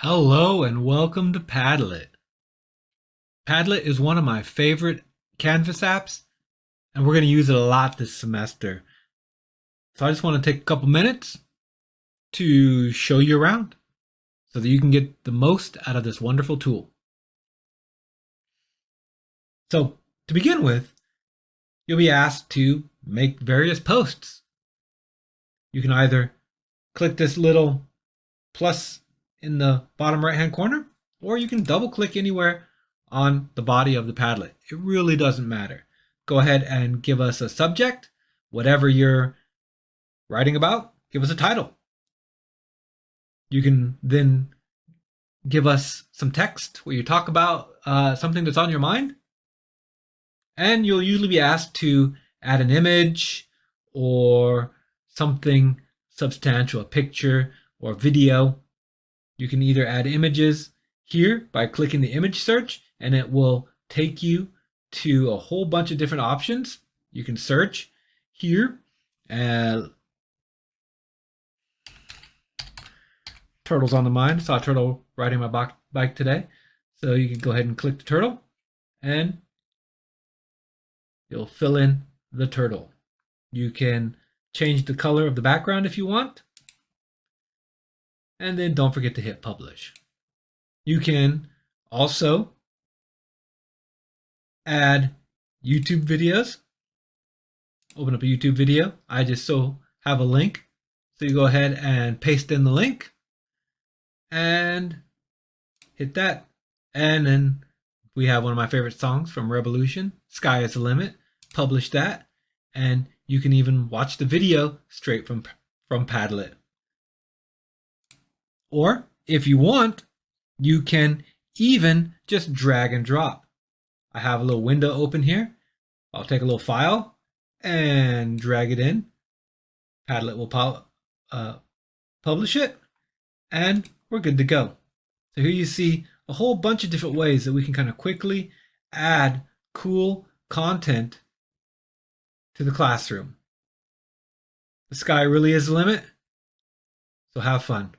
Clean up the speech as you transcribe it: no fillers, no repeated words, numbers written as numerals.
Hello and welcome to Padlet. Padlet is one of my favorite Canvas apps, and we're going to use it a lot this semester. So I just want to take a couple minutes to show you around so that you can get the most out of this wonderful tool. So to begin with, you'll be asked to make various posts. You can either click this little plus in the bottom right hand corner, or you can double click anywhere on the body of the Padlet. It really doesn't matter. Go ahead and give us a subject, whatever you're writing about, give us a title. You can then give us some text where you talk about something that's on your mind. And you'll usually be asked to add an image or something substantial, a picture or video. You can either add images here by clicking the image search, and it will take you to a whole bunch of different options. You can search here. Turtle's on the mind. Saw a turtle riding my bike today. So you can go ahead and click the turtle, and you'll fill in the turtle. You can change the color of the background if you want. And then don't forget to hit publish. You can also add YouTube videos. Open up a YouTube video. I just have a link. So you go ahead and paste in the link and hit that. And then we have one of my favorite songs from Revolution, Sky is the Limit. Publish that. And you can even watch the video straight from Padlet. Or if you want, you can even just drag and drop. I have a little window open here. I'll take a little file and drag it in. Padlet will publish it, and we're good to go. So here you see a whole bunch of different ways that we can kind of quickly add cool content to the classroom. The sky really is the limit, so have fun.